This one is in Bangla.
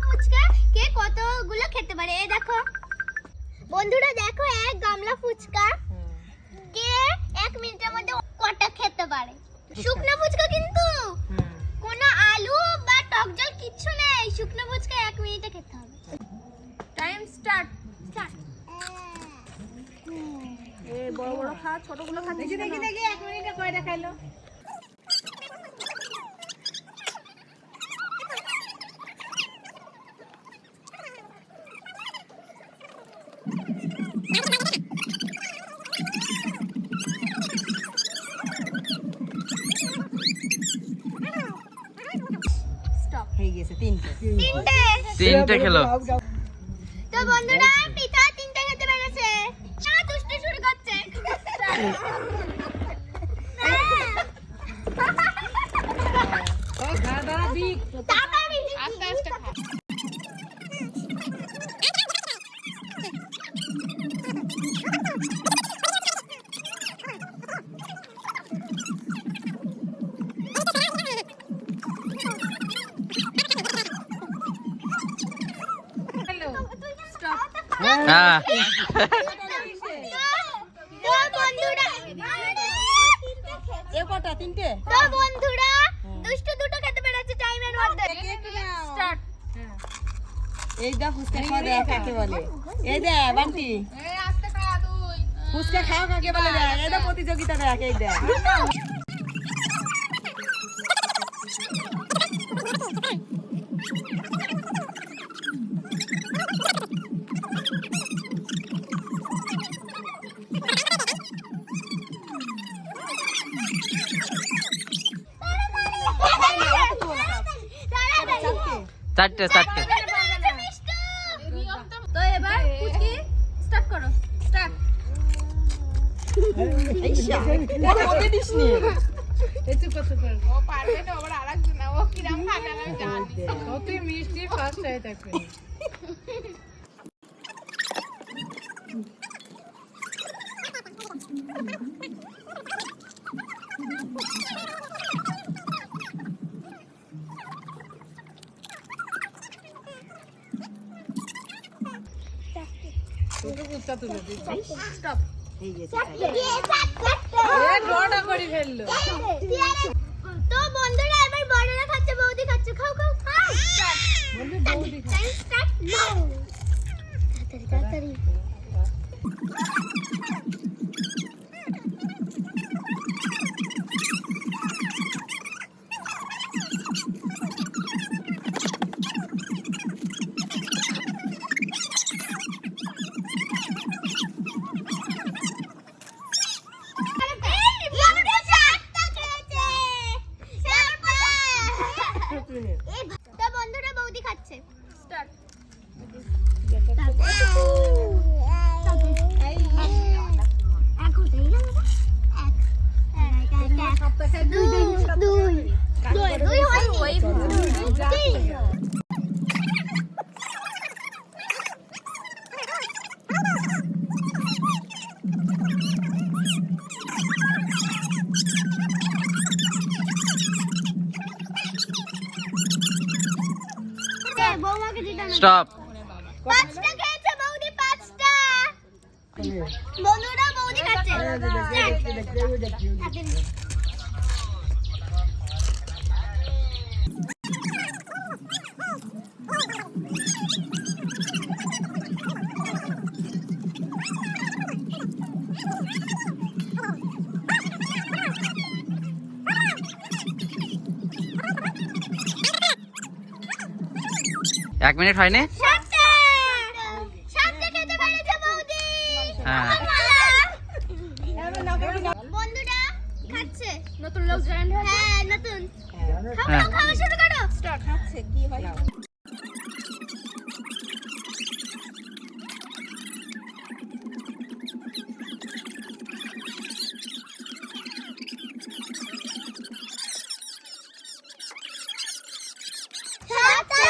ফুচকা কে কতগুলো খেতে পারে। এই দেখো বন্ধুরা, দেখো এক গামলা ফুচকা কে 1 মিনিটের মধ্যে কটা খেতে পারে। শুকনো ফুচকা কিন্তু কোনো আলু বা টক জল কিচ্ছু নেই, শুকনো ফুচকা 1 মিনিটে খেতে হবে। Time start. এই বড় বড় খা, ছোটগুলো খা। দেখি 1 মিনিটে কয়টা খাইলো। স্টপ হয়ে গেছে। তিনটে খেলো। তো বন্ধুরা পিঠা 3টে খেতে পেরেছে। দুষ্টু শুরু করছে। আস্তে আস্তে খা। হ্যাঁ বন্ধুরা দুষ্টু দুটো খেতে পেরেছে টাইমের মধ্যে। স্টার্ট। এই দা ফুচকা খাওয়া দেয় কাকে বলে? এই দে বান্টি এই আস্তে খা তুই। ফুচকা খাও কাকে বলে? দেখ এই দা প্রতিযোগিতা দেখ। এই দে চারটে। তো এবার ফুচকি স্টার্ট করো। স্টার্ট। ওকে দিস নি। ও পারবে না, আবার আরেকজন না। ও কিরম খাবে আমি জানি। ও তুই মিষ্টি ফার্স্ট হয়ে থাকবে। স্টপ। এই গেছে। ড্রটা করে ফেললো। তো বন্ধুরা এবার বড়রা খাচ্ছে, বৌদি খাচ্ছে। খাও খাও খাও। Time start now. তাড়াতাড়ি। তো বন্ধুরা বৌদি খাচ্ছে। স্টার্ট। স্টপ। 5টা খেয়েছে বৌদি, 5টা। বন্ধুরা বৌদি খাচ্ছে। এক মিনিট হয়নি। 7টা খেতে পেরেছে বৌদি। হ্যাঁ বন্ধুরা খাচ্ছে। নতুন লোক জয়েন হয়েছে। হ্যাঁ নতুন। হ্যাঁ খাওয়া শুরু করো। স্টার্ট। খাচ্ছে কি হয়? সাতটা।